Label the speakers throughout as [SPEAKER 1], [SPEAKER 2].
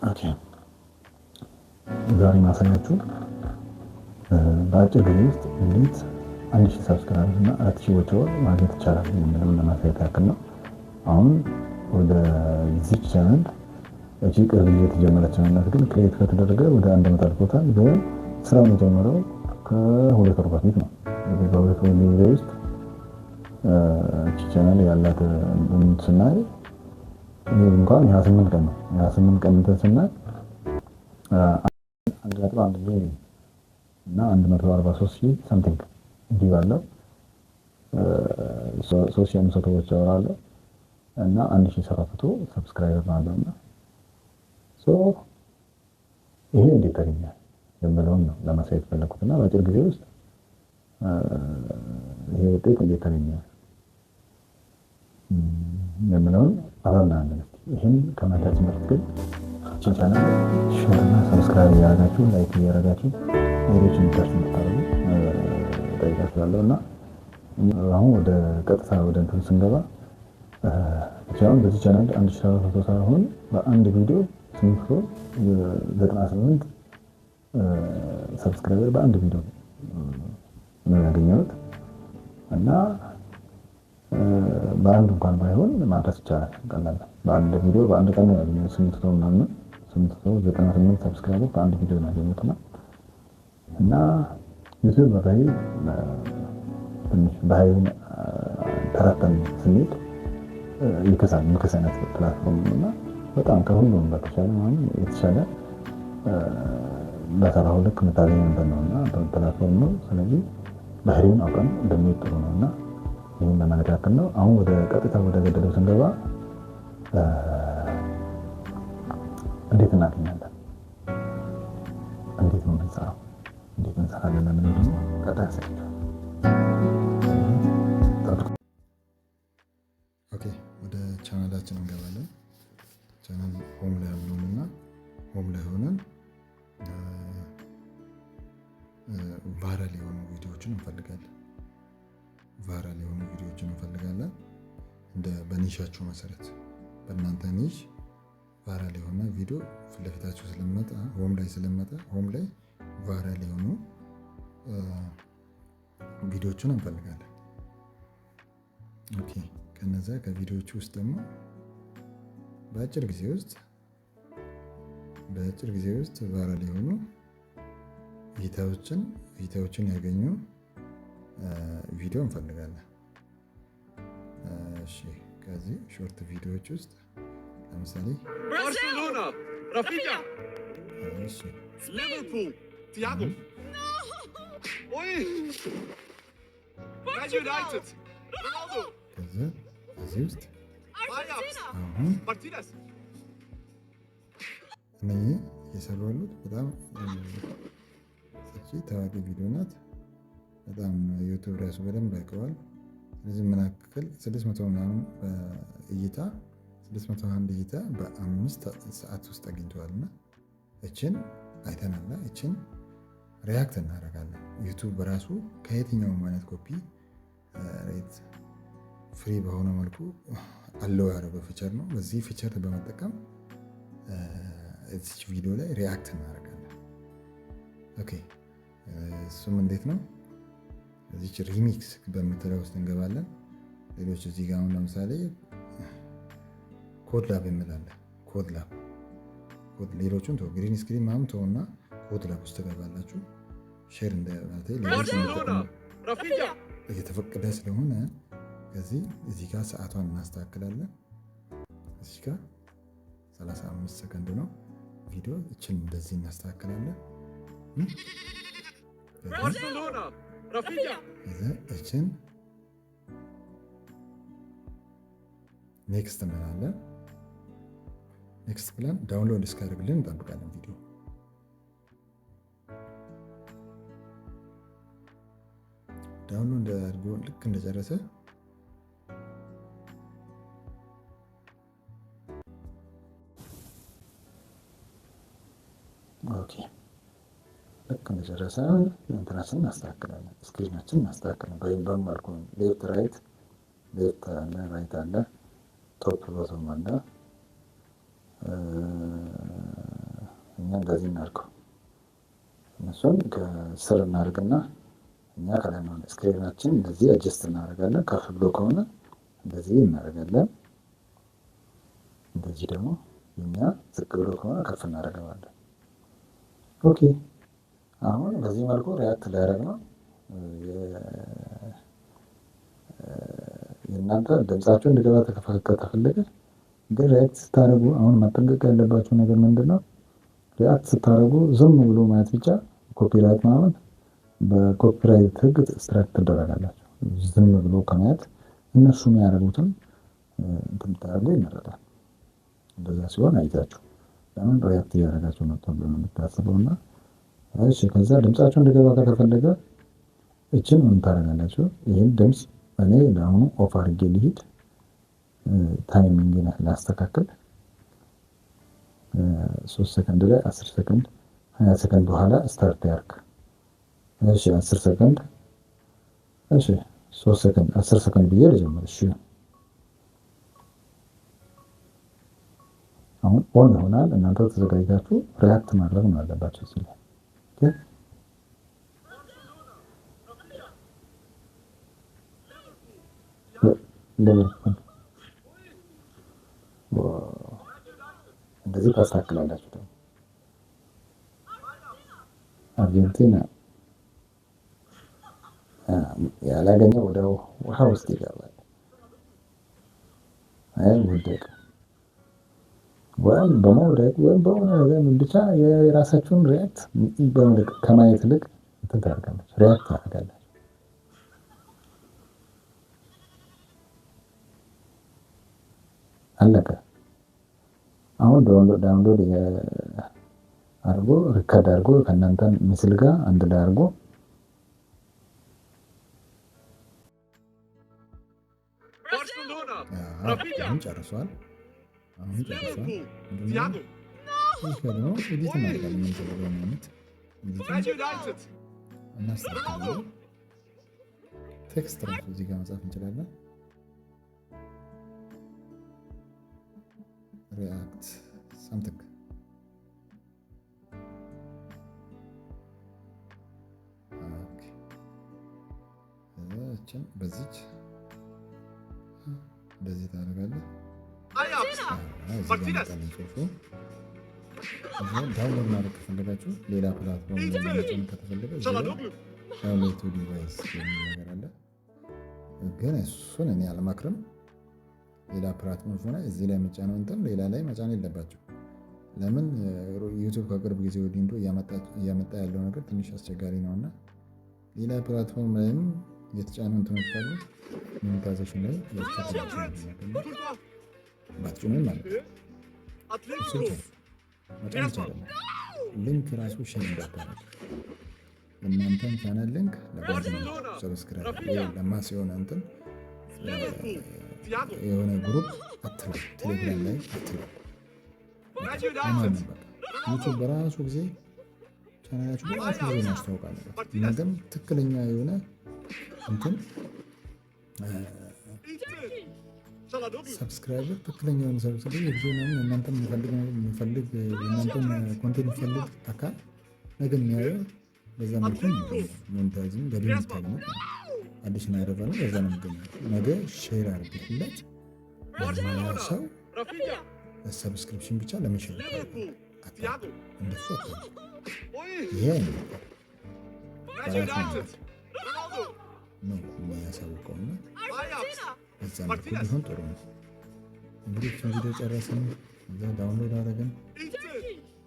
[SPEAKER 1] ኦኬ ዛሬ ማሳያችሁ በአጭር ጊዜ ውስጥ እንዴት 1000 ሰብስክራይብ እና 4000 ወጪዎች ማግኘት ይቻላል የሚለውን ለማሳየት ያክል ነው። አሁን ወደ ዚህ ቻናል እቺ ቅርብ ጊዜ የተጀመረች ቻናል ግን ክሬት ከተደረገ ወደ 1 ዓመት አልፎታል። ግን ስራውን የጀመረው ከሁለት ወር በፊት ነው። በሁለት ወር ጊዜ ውስጥ እቺ ቻናል ያላት ስናይ እንኳን 28 ቀን ነው። 28 ቀን እንትን ስናይ 1.1 ሚሊዮን እና 143,000 ሳምቲንግ እንዲህ ባለው 3,500 ሰዎች ያወራሉ እና 1,700 ሰብስክራይበር አለውና ይሄ እንዴት ተገኘ የሚለውን ነው ለማሳየት ፈለኩትና በአጭር ጊዜ ውስጥ ይሄ ውጤት እንዴት ተገኘ የሚለውን አብረን ይሄን ከማታችን በፊት ግን ቻናል ሼር እና ሰብስክራይብ ያደረጋችሁ ላይክ ያደረጋችሁ ሌሎች ኢንተርስ እንድታደርጉ ጠይቃችኋለሁ እና አሁን ወደ ቀጥታ ወደ እንትን ስንገባ አሁን በዚህ ቻናል 1,700 ሳይሆን በአንድ ቪዲዮ 898 ሰብስክራይበር በአንድ ቪዲዮ ነው ያገኘሁት እና በአንድ እንኳን ባይሆን ማድረስ ይቻላል። ቀላል በአንድ ቪዲዮ በአንድ ቀን ነው ያገኘሁት 898 ሰብስክራይበር በአንድ ቪዲዮ ነው ያገኘሁት እና ዩቲዩብ በራይ ትንሽ በኃይል ተራተን ስንሄድ የከሰነት ፕላትፎርም እና በጣም ከሁሉም በተሻለ ማለት የተሻለ በሰራው ልክ የምታገኝበት ነው እና ፕላትፎርም ነው። ስለዚህ ባህሪውን አውቀን እንደሚሄድ ጥሩ ነው እና ይህን ለማለት ያክል ነው። አሁን ወደ ቀጥታ ወደ ገደለው ስንገባ እንዴት እናገኛለን? እንዴት ነው የምንሰራው? እንዴት እንሰራለን? ለምን ደግሞ ቀጥታ ያሳያል። ኦኬ ወደ ቻናላችን እንገባለን። ቻናል ሆም ላይ ያለውንና ሆም ላይ ሆነን ቫይራል የሆኑ ቪዲዮዎችን እንፈልጋለን። ቫይራል የሆኑ ቪዲዮዎችን እንፈልጋለን። እንደ በኒሻችሁ መሰረት በእናንተ ኒሽ ቫይራል የሆነ ቪዲዮ ፊት ለፊታችሁ ስለመጣ ሆም ላይ ስለመጣ ሆም ላይ ቫይራል የሆኑ ቪዲዮዎችን እንፈልጋለን። ኦኬ ከነዛ ከቪዲዮዎቹ ውስጥ ደግሞ በአጭር ጊዜ ውስጥ ቫይራል የሆኑ እይታዎችን ያገኙ ቪዲዮ እንፈልጋለን። እሺ ከዚህ ሾርት ቪዲዮዎች ውስጥ ለምሳሌ ባርሴሎና ራፊኛ፣ እሺ ሊቨርፑል ቲያጎ፣ ኦይ ማን ዩናይትድ ሮናልዶ፣ ከዚህ ውስጥ አያክስ ማርቲነስ እነዚህ የሰሩ ያሉት በጣም ታዋቂ ቪዲዮ ናት። በጣም ዩቲዩብ ራሱ በደንብ ያውቀዋል። ስለዚህ ምን ያክል 600 ምናምን እይታ 601 እይታ በ5 ሰዓት ውስጥ አግኝተዋልና እችን አይተናላ። እችን ሪያክት እናደርጋለን። ዩቲዩብ በራሱ ከየትኛውም አይነት ኮፒ ሬት ፍሪ በሆነ መልኩ አለው ያደረገው ፊቸር ነው። በዚህ ፊቸር በመጠቀም እዚች ቪዲዮ ላይ ሪያክት እናደርጋለን። ኦኬ እሱም እንዴት ነው? እዚች ሪሚክስ በምትለው ውስጥ እንገባለን። ሌሎች እዚህ ጋር አሁን ለምሳሌ ኮድ ላብ እንላለን። ኮድ ላብ ሌሎቹን ተው፣ ግሪን ስክሪን ምናምን ተውና ኮድ ላብ ውስጥ ትገባላችሁ። ሼር እየተፈቀደ ስለሆነ ከዚህ እዚህ ጋር ሰዓቷን እናስተካክላለን። እዚህ ጋር 35 ሰከንድ ነው ቪዲዮ። እችን እንደዚህ እናስተካክላለን። እችን ኔክስት እንላለን። ኔክስት ብለን ዳውንሎድ እስካደርግልን እንጠብቃለን። ቪዲዮ ዳውንሎድ አድርጎ ልክ እንደጨረሰ ኦኬ ልክ እንደጨረሰ እንትናችንን እናስተካክላለን። ስክሪናችንን እናስተካክላለን። በይባል መልኩ ሌፍት ራይት አለ፣ ራይት አለ፣ ቶፕ ቦቶም አለ፣ እኛ እንደዚህ እናድርገው። እነሱን ከስር እናድርግና እኛ ከላይ ነው ስክሪናችን እንደዚህ አጀስት እናደርጋለን። ከፍ ብሎ ከሆነ እንደዚህ እናደርጋለን። እንደዚህ ደግሞ እኛ ዝቅ ብሎ ከሆነ ከፍ እናደርገዋለን። ኦኬ አሁን በዚህ መልኩ ሪያክት ሊያደርግ ነው። የእናንተ ድምጻችሁ እንዲገባ ከተፈለገ ግን ሪያክት ስታደርጉ አሁን መጠንቀቅ ያለባቸው ነገር ምንድን ነው? ሪያክት ስታደርጉ ዝም ብሎ ማየት ብቻ ኮፒራይት ማለት በኮፒራይት ሕግ ስትራይክ ትደረጋላችሁ። ዝም ብሎ ከማየት እነሱ የሚያደርጉትን እንትን ብታደርጉ ይመረጣል። እንደዛ ሲሆን አይታችሁ ለምን ሪያክት እያደረጋችሁ ነው ተብሎ ነው የምታስበው። እና እሺ ከዛ ድምጻችሁ እንዲገባ ከተፈለገ እችን ምን ታደርጋላችሁ? ይህን ድምፅ እኔ ለአሁኑ ኦፍ አድርጌ ልሂድ። ታይሚንግ ላስተካክል። 3 ሰከንድ ላይ 10 ሰከንድ 20 ሰከንድ በኋላ ስታርት ያርክ። እሺ 10 ሰከንድ እሺ 3 ሰከንድ 10 ሰከንድ ብዬ ልጀምር። እሺ አሁን ኦን ይሆናል። እናንተ ተዘጋጅታችሁ ሪያክት ማድረግ ነው ያለባችሁ እዚህ ላይ ኦኬ። እንደዚህ ታስተካክላላችሁ። ደግሞ አርጀንቲና ያላገኘ ወደ ውሃ ውስጥ ይገባል። አይ ወደቀ ወይም በመውደቅ ወይም በሆነ ነገር ብቻ የራሳችሁን ሪያክት ከማየት ይልቅ እንትን ታደርጋላችሁ፣ ሪያክት ታደርጋላችሁ። አለቀ። አሁን ዳውንሎድ አድርጎ ሪከርድ አድርጎ ከእናንተ ምስል ጋር አንድ ላይ አድርጎ አሁን ጨርሷል። አሁን ጨርሷል። ደግሞ ኤዲት እናደርጋለን። የምንፈልገውን አይነት እናስተካክላለን። ቴክስት ራሱ እዚህ ጋር መጻፍ እንችላለን። ሪያክት ሳምቲንግ በዚች እንደዚህ ታደርጋለህ። ዳውንሎድ ማድረግ ከፈለጋችሁ ሌላ ፕላትፎርም ለመጫን ከተፈለገ ዳውንሎድ ቱ ዲቫይስ የሚል ነገር አለ። ግን እሱን እኔ አልመክርም። ሌላ ፕላትፎርም ሆነ እዚህ ላይ መጫነው እንትን ሌላ ላይ መጫን የለባችሁ። ለምን ዩቲዩብ ከቅርብ ጊዜ ወዲህ እንዶ እያመጣ ያለው ነገር ትንሽ አስቸጋሪ ነውና ሌላ ፕላትፎርም ላይም የተጫኑ እንትኖች ካሉ ሞኔታይዜሽን ላይ ባትጭኑም ማለት መጫን ይቻላል። ሊንክ ራሱ ሼር እንዳታረጉ። እናንተን ቻናል ሊንክ ለጓደኛ ሰብስክራይብ ለማስ የሆነ እንትን የሆነ ግሩፕ አትላክ፣ ቴሌግራም ላይ አትላክ። ዩቱብ በራሱ ጊዜ ቻናላችሁ በራሱ ጊዜ ማስታወቅ አለበት። ነገም ትክክለኛ የሆነ እንትን ሰብስክራይበር ትክክለኛ የሆነ ሰብስክራይበር የቪዲዮ እናንተን የሚፈልግ የእናንተን ኮንቴንት የሚፈልግ አካል ነገ የሚያየው በዛ መልኩ ሞኔታይዝም ገቢ የምታገኙት አዲሽን ያደረጋሉ። በዛ ነው የሚገኘው። ነገ ሼር አድርግለት ሰው ሰብስክሪፕሽን ብቻ ለመሸጥ እንደሱ ይሄ ነው የሚያሳውቀውና በዛ መልኩ ቢሆን ጥሩ ነው። እንግዲህ ቪዲዮ ጨረስን፣ እዛ ዳውንሎድ አደረግን።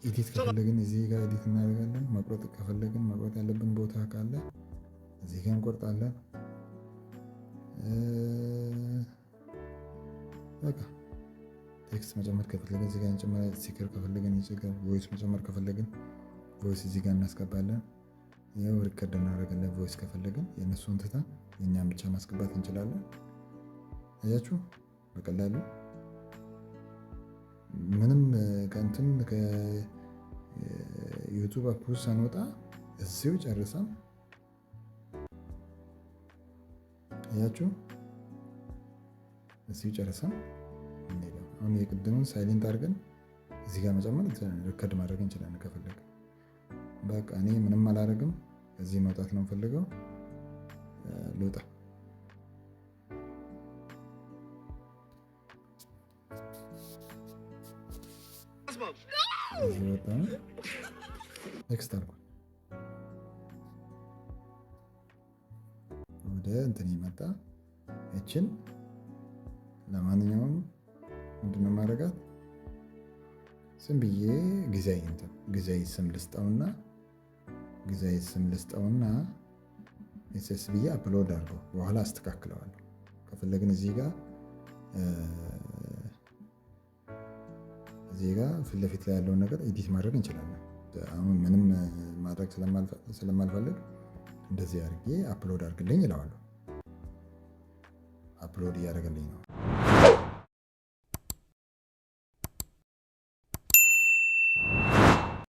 [SPEAKER 1] ኤዲት ከፈለግን እዚህ ጋር ኤዲት እናደርጋለን። መቁረጥ ከፈለግን መቁረጥ ያለብን ቦታ ካለ እዚህ ጋር እንቆርጣለን። በቃ ቴክስት መጨመር ከፈለግን እዚህ ጋር እንጨምራለን። ስቲከር ከፈለግን እዚህ ጋር፣ ቮይስ መጨመር ከፈለግን ቮይስ እዚህ ጋር እናስገባለን። ያው ሪከርድ እናደርጋለን። ቮይስ ከፈለግን የእነሱን ትተን የእኛን ብቻ ማስገባት እንችላለን። አያችሁ በቀላሉ ምንም ከእንትን ከዩቱብ አፕ ውስጥ ሳንወጣ እዚሁ ጨርሰን አያችሁ እዚሁ ጨርሰን አሁን የቅድሙን ሳይሌንት አድርገን እዚህ ጋር መጨመር ሪከርድ ማድረግ እንችላለን ከፈለግ። በቃ እኔ ምንም አላደርግም። እዚህ መውጣት ነው የምፈልገው። ልውጣ። እዚህ ወጣ ነው ኔክስት አልኩ። ወደ እንትን ይመጣ። እችን ለማንኛውም ምንድነው ማድረጋት ስም ብዬ ጊዜያዊ ስም ልስጠውና ኤስኤስ ብዬ አፕሎድ አድርገው በኋላ አስተካክለዋለሁ። ከፈለግን እዚህ ጋር ፊት ለፊት ላይ ያለውን ነገር ኤዲት ማድረግ እንችላለን። አሁን ምንም ማድረግ ስለማልፈልግ እንደዚህ አድርጌ አፕሎድ አድርግልኝ ይለዋለሁ። አፕሎድ እያደረገልኝ ነው።